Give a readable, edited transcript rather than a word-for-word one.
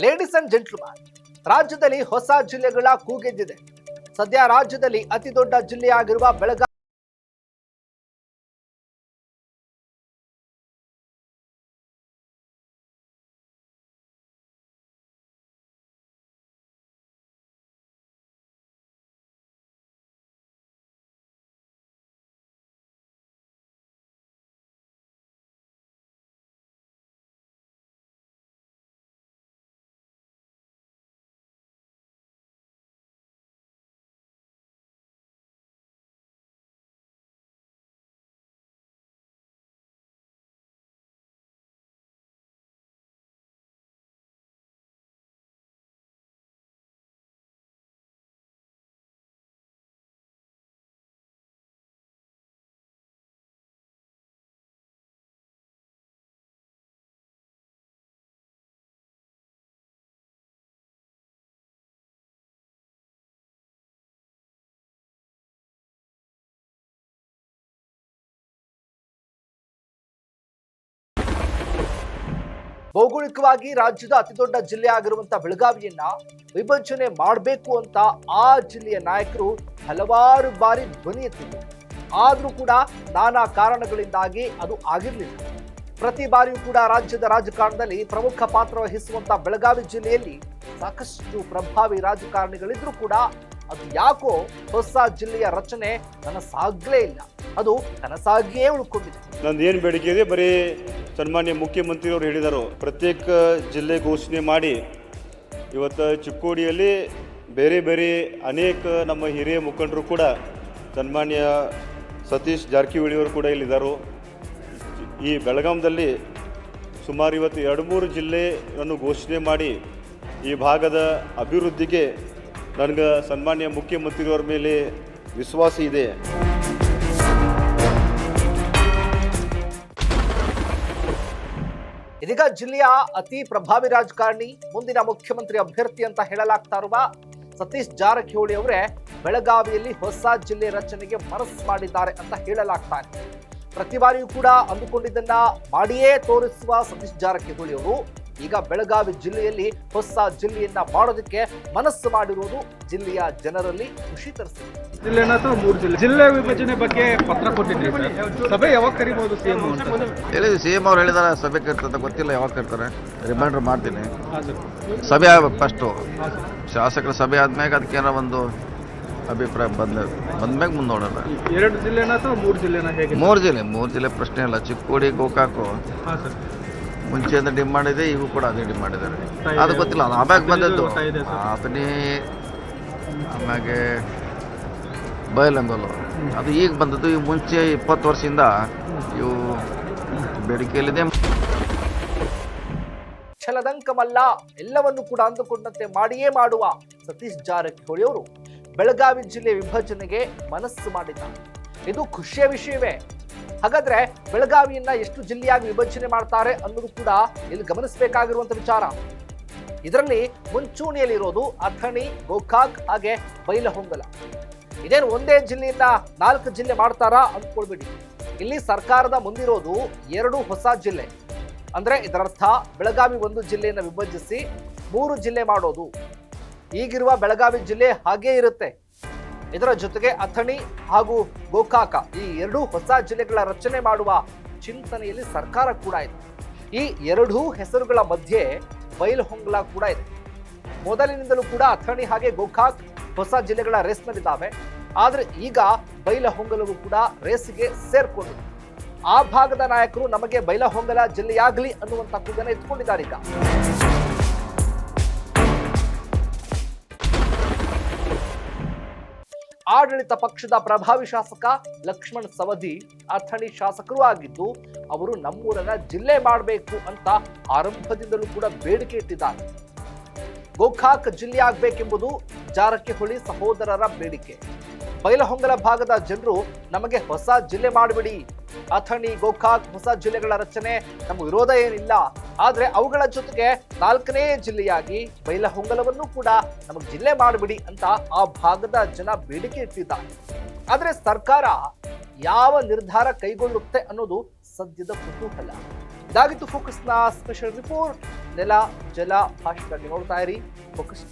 Ladies and gentleman, ರಾಜ್ಯದಲ್ಲಿ ಹೊಸ ಜಿಲ್ಲೆಗಳ ಕೂಗೆದ್ದಿದೆ. ಸದ್ಯ ರಾಜ್ಯದಲ್ಲಿ ಅತಿ ದೊಡ್ಡ ಜಿಲ್ಲೆಯಾಗಿರುವ ಬೆಳಗಾವಿ ಭೌಗೋಳಿಕವಾಗಿ ರಾಜ್ಯದ ಅತಿದೊಡ್ಡ ಜಿಲ್ಲೆ ಆಗಿರುವಂತಹ ಬೆಳಗಾವಿಯನ್ನ ವಿಭಜನೆ ಮಾಡಬೇಕು ಅಂತ ಆ ಜಿಲ್ಲೆಯ ನಾಯಕರು ಹಲವಾರು ಬಾರಿ ಧ್ವನಿ ಎತ್ತಿದ್ರು. ಆದ್ರೂ ಕೂಡ ನಾನಾ ಕಾರಣಗಳಿಂದಾಗಿ ಅದು ಆಗಿರಲಿಲ್ಲ. ಪ್ರತಿ ಬಾರಿಯೂ ಕೂಡ ರಾಜ್ಯದ ರಾಜಕಾರಣದಲ್ಲಿ ಪ್ರಮುಖ ಪಾತ್ರ ವಹಿಸುವಂತಹ ಬೆಳಗಾವಿ ಜಿಲ್ಲೆಯಲ್ಲಿ ಸಾಕಷ್ಟು ಪ್ರಭಾವಿ ರಾಜಕಾರಣಿಗಳಿದ್ರೂ ಕೂಡ ಅದು ಯಾಕೋ ಹೊಸ ಜಿಲ್ಲೆಯ ರಚನೆ ಕನಸಾಗ್ಲೇ ಇಲ್ಲ. ಅದು ಕನಸಾಗಿಯೇ ಉಳ್ಕೊಂಡಿದೆ. ನಂದು ಏನು ಬೇಡಿಕೆ ಇದೆ, ಬರೀ ಸನ್ಮಾನ್ಯ ಮುಖ್ಯಮಂತ್ರಿಯವರು ಹೇಳಿದರು, ಪ್ರತ್ಯೇಕ ಜಿಲ್ಲೆ ಘೋಷಣೆ ಮಾಡಿ ಇವತ್ತು ಚಿಕ್ಕೋಡಿಯಲ್ಲಿ ಬೇರೆ ಬೇರೆ ಅನೇಕ ನಮ್ಮ ಹಿರಿಯ ಮುಖಂಡರು ಕೂಡ ಸನ್ಮಾನ್ಯ ಸತೀಶ್ ಜಾರಕಿಹೊಳಿಯವರು ಕೂಡ ಇಲ್ಲಿದ್ದರು. ಈ ಬೆಳಗಾಂದಲ್ಲಿ ಸುಮಾರು ಇವತ್ತು 2-3 ಜಿಲ್ಲೆಯನ್ನು ಘೋಷಣೆ ಮಾಡಿ ಈ ಭಾಗದ ಅಭಿವೃದ್ಧಿಗೆ ನನಗೆ ಸನ್ಮಾನ್ಯ ಮುಖ್ಯಮಂತ್ರಿಯವರ ಮೇಲೆ ವಿಶ್ವಾಸ ಇದೆ. ಇದೀಗ ಜಿಲ್ಲೆಯ ಅತಿ ಪ್ರಭಾವಿ ರಾಜಕಾರಣಿ, ಮುಂದಿನ ಮುಖ್ಯಮಂತ್ರಿ ಅಭ್ಯರ್ಥಿ ಅಂತ ಹೇಳಲಾಗ್ತಾ ಇರುವ ಸತೀಶ್ ಜಾರಕಿಹೊಳಿ ಅವರೇ ಬೆಳಗಾವಿಯಲ್ಲಿ ಹೊಸ ಜಿಲ್ಲೆ ರಚನೆಗೆ ಮನಸ್ಸು ಮಾಡಿದ್ದಾರೆ ಅಂತ ಹೇಳಲಾಗ್ತಾ ಇದೆ. ಪ್ರತಿ ಬಾರಿಯೂ ಕೂಡ ಅಂದುಕೊಂಡಿದ್ದನ್ನ ಮಾಡಿಯೇ ತೋರಿಸುವ ಸತೀಶ್ ಜಾರಕಿಹೊಳಿ ಅವರು ಈಗ ಬೆಳಗಾವಿ ಜಿಲ್ಲೆಯಲ್ಲಿ ಹೊಸ ಜಿಲ್ಲೆಯನ್ನ ಮಾಡೋದಕ್ಕೆ ಮನಸ್ಸು ಮಾಡಿರುವುದು ಜಿಲ್ಲೆಯ ಜನರಲ್ಲಿ ಖುಷಿ ತರಿಸಿದೆ. ಜಿಲ್ಲೆನ ಅಥವಾ 3 ಜಿಲ್ಲೆ ವಿಭಜನೆ ಬಗ್ಗೆ ಪತ್ರ ಕೊಟ್ಟಿದ್ರಿ ಸರ್, ಸಭೆ ಯಾವಾಗ ಕರೀಬಹುದು ಸಿಎಂ ಅಂತ ಹೇಳಿದ್ವಿ. ಸಿಎಂ ಅವ್ರು ಹೇಳಿದಾರೆ ಸಭೆ ಕರೀತಾರೆ, ಗೊತ್ತಿಲ್ಲ ಯಾವಾಗ ಕರೀತಾರೆ, ರಿಮೈಂಡರ್ ಮಾಡ್ತೀನಿ. ಸಭೆ ಆಗ್ಬೇಕು ಫಸ್ಟು, ಶಾಸಕರ ಸಭೆ ಆದ್ಮ್ಯಾಗ ಅದಕ್ಕೇನೋ ಒಂದು ಅಭಿಪ್ರಾಯ ಬಂದ್ಮ್ಯಾಗ ಮುಂದೆ ನೋಡೋಣ. 2 ಜಿಲ್ಲೆನ ಅಥವಾ 3 ಜಿಲ್ಲೆನ ಹೇಗೆ? 3 ಜಿಲ್ಲೆ ಪ್ರಶ್ನೆ ಇಲ್ಲ. ಚಿಕ್ಕೋಡಿ, ಗೋಕಾಕು ಮುಂಚೆಯಿಂದ ಡಿಮಾಂಡ್ ಇದೆ, ಈಗೂ ಕೂಡ ಅದೇ ಡಿಮಾಂಡ್ ಇದ್ದಾರೆ. ಅದು ಗೊತ್ತಿಲ್ಲ, ಅದು ಆಮ್ಯಾಗ ಬಂದದ್ದು. ಅದನ್ನೇ ಆಮ್ಯಾಗೆ ಬಯಲಂಗಲ್ಲು ಅದು ಈಗ ಬಂದದ್ದು. ಈಗ ಮುಂಚೆ 20 ವರ್ಷದಿಂದ ಇವು ಬೇಡಿಕೆಯಲ್ಲಿದೆ. ಛಲದಂಕಮಲ್ಲ, ಎಲ್ಲವನ್ನು ಕೂಡ ಅಂದುಕೊಂಡಂತೆ ಮಾಡಿಯೇ ಮಾಡುವ ಸತೀಶ್ ಜಾರಕಿಹೊಳಿ ಅವರು ಬೆಳಗಾವಿ ಜಿಲ್ಲೆ ವಿಭಜನೆಗೆ ಮನಸ್ಸು ಮಾಡಿದ್ದಾರೆ. ಇದು ಖುಷಿಯ ವಿಷಯವೇ. ಹಾಗಾದ್ರೆ ಬೆಳಗಾವಿಯನ್ನ ಎಷ್ಟು ಜಿಲ್ಲೆಯಾಗಿ ವಿಭಜನೆ ಮಾಡ್ತಾರೆ ಅನ್ನೋದು ಕೂಡ ಇಲ್ಲಿ ಗಮನಿಸಬೇಕಾಗಿರುವಂತ ವಿಚಾರ. ಇದರಲ್ಲಿ ಮುಂಚೂಣಿಯಲ್ಲಿರೋದು ಅಥಣಿ, ಗೋಕಾಕ್ ಹಾಗೆ ಬೈಲಹೊಂಗಲ. ಇದೇನು ಒಂದೇ ಜಿಲ್ಲೆಯನ್ನ 4 ಜಿಲ್ಲೆ ಮಾಡ್ತಾರಾ ಅಂದ್ಕೊಳ್ಬೇಡಿ. ಇಲ್ಲಿ ಸರ್ಕಾರದ ಮುಂದಿರೋದು 2 ಹೊಸ ಜಿಲ್ಲೆ. ಅಂದ್ರೆ ಇದರರ್ಥ ಬೆಳಗಾವಿ 1 ಜಿಲ್ಲೆಯನ್ನ ವಿಭಜಿಸಿ 3 ಜಿಲ್ಲೆ ಮಾಡೋದು. ಈಗಿರುವ ಬೆಳಗಾವಿ ಜಿಲ್ಲೆ ಹಾಗೇ ಇರುತ್ತೆ. ಇದರ ಜೊತೆಗೆ ಅಥಣಿ ಹಾಗೂ ಗೋಕಾಕ ಈ 2 ಹೊಸ ಜಿಲ್ಲೆಗಳ ರಚನೆ ಮಾಡುವ ಚಿಂತನೆಯಲ್ಲಿ ಸರ್ಕಾರ ಕೂಡ ಇದೆ. ಈ 2 ಹೆಸರುಗಳ ಮಧ್ಯೆ ಬೈಲಹೊಂಗಲ ಕೂಡ ಇದೆ. ಮೊದಲಿನಿಂದಲೂ ಕೂಡ ಅಥಣಿ ಹಾಗೆ ಗೋಕಾಕ್ ಹೊಸ ಜಿಲ್ಲೆಗಳ ರೇಸ್ನಲ್ಲಿದ್ದಾವೆ. ಆದ್ರೆ ಈಗ ಬೈಲಹೊಂಗಲವು ಕೂಡ ರೇಸಿಗೆ ಸೇರ್ಕೊಂಡಿದೆ. ಆ ಭಾಗದ ನಾಯಕರು ನಮಗೆ ಬೈಲಹೊಂಗಲ ಜಿಲ್ಲೆಯಾಗಲಿ ಅನ್ನುವಂತ ಕೂಗನ್ನ ಎತ್ಕೊಂಡಿದ್ದಾರೆ. ಈಗ ಆಡಳಿತ ಪಕ್ಷದ ಪ್ರಭಾವಿ ಶಾಸಕ ಲಕ್ಷ್ಮಣ್ ಸವದಿ ಅಥಣಿ ಶಾಸಕರು ಆಗಿದ್ದು, ಅವರು ನಮ್ಮೂರನ್ನ ಜಿಲ್ಲೆ ಮಾಡಬೇಕು ಅಂತ ಆರಂಭದಿಂದಲೂ ಕೂಡ ಬೇಡಿಕೆ ಇಟ್ಟಿದ್ದಾರೆ. ಗೋಕಾಕ್ ಜಿಲ್ಲೆ ಆಗಬೇಕೆಂಬುದು ಜಾರಕಿಹೊಳಿ ಸಹೋದರರ ಬೇಡಿಕೆ. ಬೈಲಹೊಂಗಲ ಭಾಗದ ಜನರು ನಮಗೆ ಹೊಸ ಜಿಲ್ಲೆ ಮಾಡಿಬಿಡಿ, ಅಥಣಿ, ಗೋಕಾಕ್ ಹೊಸ ಜಿಲ್ಲೆಗಳ ರಚನೆ ನಮ್ಮ ವಿರೋಧ ಏನಿಲ್ಲ, ಆದ್ರೆ ಅವುಗಳ ಜೊತೆಗೆ 4ನೇ ಜಿಲ್ಲೆಯಾಗಿ ಬೈಲಹೊಂಗಲವನ್ನು ಕೂಡ ನಮಗೆ ಜಿಲ್ಲೆ ಮಾಡಿಬಿಡಿ ಅಂತ ಆ ಭಾಗದ ಜನ ಬೇಡಿಕೆ ಇಟ್ಟಿದ್ದಾರೆ. ಆದ್ರೆ ಸರ್ಕಾರ ಯಾವ ನಿರ್ಧಾರ ಕೈಗೊಳ್ಳುತ್ತೆ ಅನ್ನೋದು ಸದ್ಯದ ಕುತೂಹಲ. ಇದಾಗಿತ್ತು ಫೋಕಸ್ನ ಸ್ಪೆಷಲ್ ರಿಪೋರ್ಟ್. ನೆಲ ಜಲ ಭಾಷೆಗಳಲ್ಲಿ ನೋಡ್ತಾ ಇರಿ ಫೋಕಸ್.